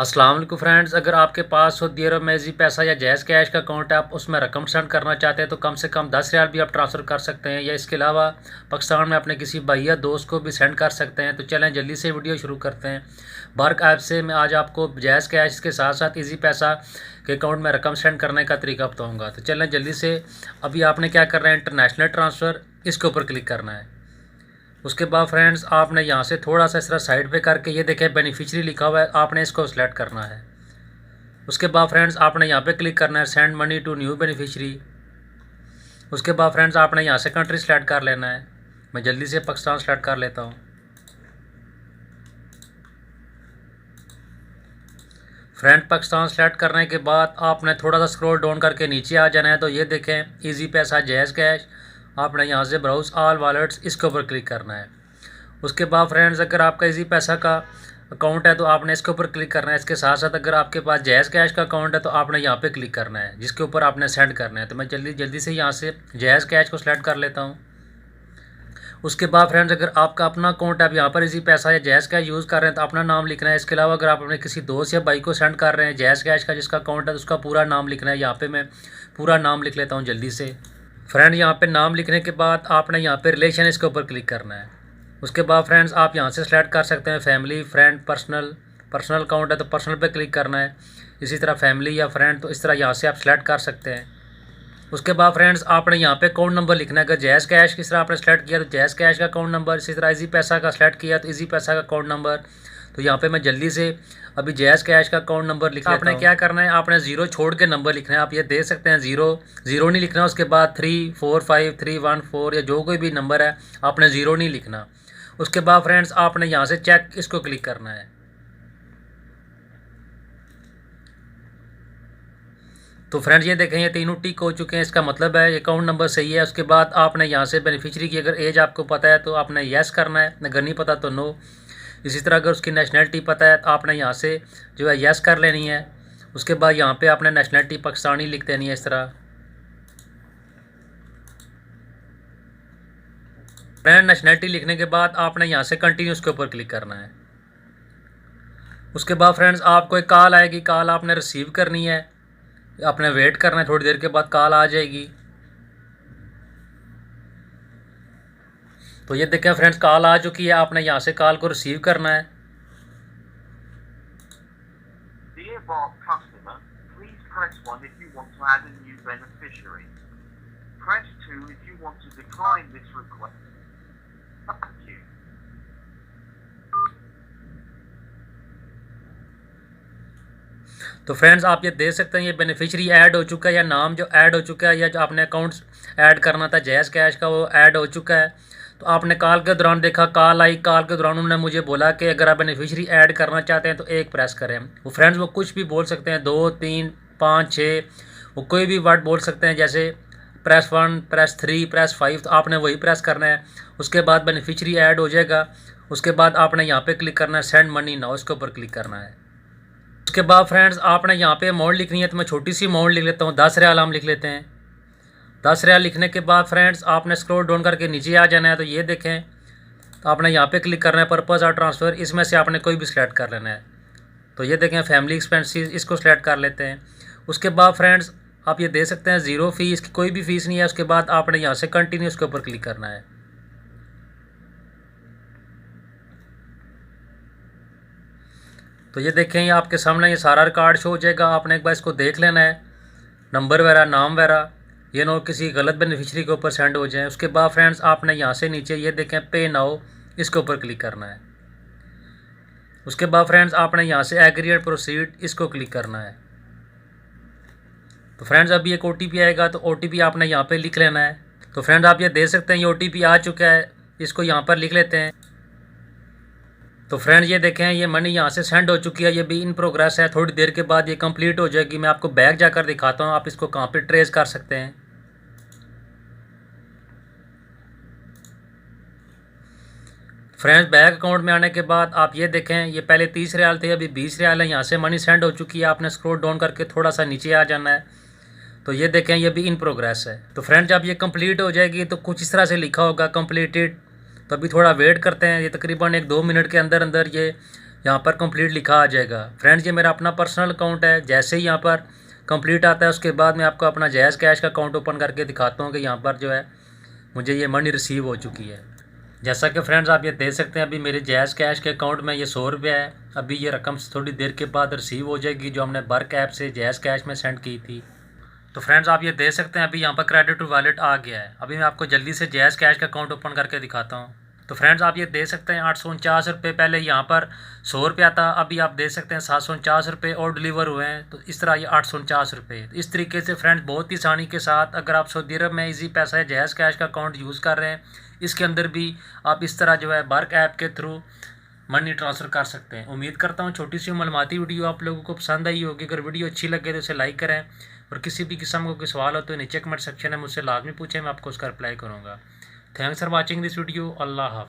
अस्सलाम वालेकुम फ्रेंड्स, अगर आपके पास सऊदी अरब में ईजी पैसा या जैज़ कैश का अकाउंट है, आप उसमें रकम सेंड करना चाहते हैं तो कम से कम 10 रियाल भी आप ट्रांसफ़र कर सकते हैं, या इसके अलावा पाकिस्तान में अपने किसी भाई या दोस्त को भी सेंड कर सकते हैं। तो चलें जल्दी से वीडियो शुरू करते हैं। बार्क ऐप से मैं आज आपको जैज़ कैश के साथ साथ ईजी पैसा के अकाउंट में रकम सेंड करने का तरीका बताऊँगा। तो चलें जल्दी से, अभी आपने क्या करना है, इंटरनेशनल ट्रांसफ़र, इसके ऊपर क्लिक करना है। उसके बाद फ्रेंड्स आपने यहाँ से थोड़ा सा इस तरह साइड पे करके ये देखें बेनिफिशियरी लिखा हुआ है, आपने इसको सिलेक्ट करना है। उसके बाद फ्रेंड्स आपने यहाँ पे क्लिक करना है send money to new beneficiary. उसके बाद फ्रेंड्स आपने यहाँ से कंट्री सेलेक्ट कर लेना है। मैं जल्दी से पाकिस्तान सेलेक्ट कर लेता हूँ। फ्रेंड पाकिस्तान सेलेक्ट करने के बाद आपने थोड़ा सा स्क्रॉल डाउन करके नीचे आ जाना है। तो ये देखें ईजी पैसा जैज़ कैश, आपने यहाँ से ब्राउज ऑल वॉलेट्स, इसके ऊपर क्लिक करना है। उसके बाद फ्रेंड्स अगर आपका ईजी पैसा का अकाउंट है तो आपने इसके ऊपर क्लिक करना है। इसके साथ साथ अगर आपके पास जैज़ कैश का अकाउंट है तो आपने यहाँ पे क्लिक करना है जिसके ऊपर आपने सेंड करना है। तो मैं जल्दी से यहाँ से जैज़ कैश को सिलेक्ट कर लेता हूँ। उसके बाद फ्रेंड्स अगर आपका अपना अकाउंट है, आप यहाँ पर ईजी पैसा या जैज़ कैश यूज़ कर रहे हैं तो अपना नाम लिखना है। इसके अलावा अगर आप अपने किसी दोस्त या भाई को सेंड कर रहे हैं जैज़ कैश का जिसका अकाउंट है तो उसका पूरा नाम लिखना है। यहाँ पे मैं पूरा नाम लिख लेता हूँ जल्दी से। फ्रेंड यहाँ पे नाम लिखने के बाद आपने यहाँ पे रिलेशन, इसके ऊपर क्लिक करना है। उसके बाद फ्रेंड्स आप यहाँ से सेलेक्ट कर सकते हैं फैमिली, फ्रेंड, पर्सनल अकाउंट है तो पर्सनल पे क्लिक करना है। इसी तरह फैमिली या फ्रेंड, तो इस तरह यहाँ से आप सेलेक्ट कर सकते हैं। उसके बाद फ्रेंड्स आपने यहाँ पे अकाउंट नंबर लिखना है। अगर जैज़ कैश किस तरह आपने सेलेक्ट किया तो जैज़ कैश का अकाउंट नंबर, इसी तरह ईजी पैसा का सेलेक्ट किया तो ईजी पैसा का अकाउंट नंबर। तो यहाँ पे मैं जल्दी से अभी जैज़ कैश का अकाउंट नंबर लिख लेता हूँ। आपने क्या करना है, आपने ज़ीरो छोड़ के नंबर लिखना है। आप ये दे सकते हैं ज़ीरो नहीं लिखना, उसके बाद 345314 या जो कोई भी नंबर है आपने ज़ीरो नहीं लिखना। उसके बाद फ्रेंड्स आपने यहाँ से चेक, इसको क्लिक करना है। तो फ्रेंड्स ये देखें ये तीनों टिक हो चुके हैं, इसका मतलब है अकाउंट नंबर सही है। उसके बाद आपने यहाँ से बेनिफिशियरी की अगर एज आपको पता है तो आपने येस करना है, अगर नहीं पता तो नो। इसी तरह अगर उसकी नेशनलिटी पता है तो आपने यहाँ से जो है येस कर लेनी है। उसके बाद यहाँ पे आपने नेशनलिटी पाकिस्तानी लिख देनी है इस तरह। फ्रेंड नेशनलिटी लिखने के बाद आपने यहाँ से कंटिन्यू, उसके ऊपर क्लिक करना है। उसके बाद फ्रेंड्स आपको एक कॉल आएगी, कॉल आपने रिसीव करनी है, आपने वेट करना है, थोड़ी देर के बाद कॉल आ जाएगी। तो ये देखें फ्रेंड्स कॉल आ चुकी है, आपने यहाँ से कॉल को रिसीव करना है। Dear Bark customer, please press 1 if you want to add a new beneficiary. Press 2 if you want to decline this request. Thank you. तो फ्रेंड्स आप ये दे सकते हैं ये बेनिफिशियरी ऐड हो चुका है, या नाम जो ऐड हो चुका है, या जो आपने अकाउंट्स ऐड करना था जैज़ कैश का वो ऐड हो चुका है। तो आपने कॉल के दौरान देखा, कॉल आई, कॉल के दौरान उन्होंने मुझे बोला कि अगर आप बेनिफिशियरी ऐड करना चाहते हैं तो एक प्रेस करें। वो फ्रेंड्स वो कुछ भी बोल सकते हैं, 2 3 5 6, वो कोई भी वर्ड बोल सकते हैं, जैसे प्रेस 1, प्रेस 3, प्रेस 5। तो आपने वही प्रेस करना है। उसके बाद बेनिफिशियरी ऐड हो जाएगा। उसके बाद आपने यहाँ पे क्लिक करना है सेंड मनी नाउ, इसके ऊपर क्लिक करना है। उसके बाद फ्रेंड्स आपने यहाँ पे अमाउंट लिखनी है, तो मैं छोटी सी अमाउंट लिख लेता हूँ, 10 रियाल हम लिख लेते हैं। 10 रियाल लिखने के बाद फ्रेंड्स आपने स्क्रॉल डाउन करके नीचे आ जाना है। तो ये देखें, तो आपने यहाँ पे क्लिक करना है पर्पज़ और ट्रांसफ़र, इसमें से आपने कोई भी सिलेक्ट कर लेना है। तो ये देखें फैमिली एक्सपेंसेस, इसको सिलेक्ट कर लेते हैं। उसके बाद फ्रेंड्स आप ये दे सकते हैं ज़ीरो फ़ीस, की कोई भी फ़ीस नहीं है। उसके बाद आपने यहाँ से कंटिन्यू, इसके ऊपर क्लिक करना है। तो ये देखें ये आपके सामने ये सारा रिकॉर्ड शो हो जाएगा। आपने एक बार इसको देख लेना है, नंबर वगैरह, नाम वगैरह, ये नो किसी गलत बेनिफिशियरी के ऊपर सेंड हो जाए। उसके बाद फ्रेंड्स आपने यहाँ से नीचे ये देखें पे नाउ, इसके ऊपर क्लिक करना है। उसके बाद फ्रेंड्स आपने यहाँ से एग्री एंड प्रोसीड, इसको क्लिक करना है। तो फ्रेंड्स अभी एक OTP आएगा, तो OTP आपने यहाँ पे लिख लेना है। तो फ्रेंड्स आप ये दे सकते हैं ये OTP आ चुका है, इसको यहाँ पर लिख लेते हैं। तो फ्रेंड्स ये देखें ये मनी यहाँ से सेंड हो चुकी है, ये भी इन प्रोग्रेस है। थोड़ी देर के बाद ये कंप्लीट हो जाएगी। मैं आपको बैक जाकर दिखाता हूँ, आप इसको कहाँ पे ट्रेस कर सकते हैं। फ्रेंड्स बैक अकाउंट में आने के बाद आप ये देखें ये पहले 30 रियाल थे, अभी 20 रियाल है। यहाँ से मनी सेंड हो चुकी है। आपने स्क्रॉल डाउन करके थोड़ा सा नीचे आ जाना है। तो ये देखें ये भी इन प्रोग्रेस है। तो फ्रेंड्स जब ये कंप्लीट हो जाएगी तो कुछ इस तरह से लिखा होगा कंप्लीटेड। तो अभी थोड़ा वेट करते हैं, ये तकरीबन 1-2 मिनट के अंदर अंदर ये यहाँ पर कंप्लीट लिखा आ जाएगा। फ्रेंड्स ये मेरा अपना पर्सनल अकाउंट है। जैसे ही यहाँ पर कंप्लीट आता है उसके बाद मैं आपको अपना जायज़ कैश का अकाउंट ओपन करके दिखाता हूँ कि यहाँ पर जो है मुझे ये मनी रिसीव हो चुकी है। जैसा कि फ्रेंड्स आप ये देख सकते हैं अभी मेरे जायज़ कैश के अकाउंट में ये 100 रुपये है। अभी ये रकम थोड़ी देर के बाद रिसीव हो जाएगी जो हमने बर्क ऐप से जायज़ कैश में सेंड की थी। तो फ्रेंड्स आप ये देख सकते हैं अभी यहाँ पर क्रेडिट टू वॉलेट आ गया है। अभी मैं आपको जल्दी से जायज़ कैश का अकाउंट ओपन करके दिखाता हूँ। तो फ्रेंड्स आप ये देख सकते हैं 849 रुपये पहले यहाँ पर 100 रुपया था, अभी आप देख सकते हैं 749 रुपये और डिलीवर हुए हैं। तो इस तरह ये 849 रुपये। इस तरीके से फ्रेंड्स बहुत ही आसानी के साथ अगर आप सऊदी अरब में ईजी पैसा या जायज़ कैश का अकाउंट यूज़ कर रहे हैं, इसके अंदर भी आप इस तरह जो है बर्क ऐप के थ्रू मनी ट्रांसफ़र कर सकते हैं। उम्मीद करता हूँ छोटी सी मालूमाती वीडियो आप लोगों को पसंद आई होगी। अगर वीडियो अच्छी लगे तो उसे लाइक करें और किसी भी किस्म का कोई सवाल हो तो नीचे कमेंट सेक्शन है मुझसे लाजमी पूछें, मैं आपको उसका रिप्लाई करूँगा। Thanks for watching this video. अल्लाह हाफ़िज़।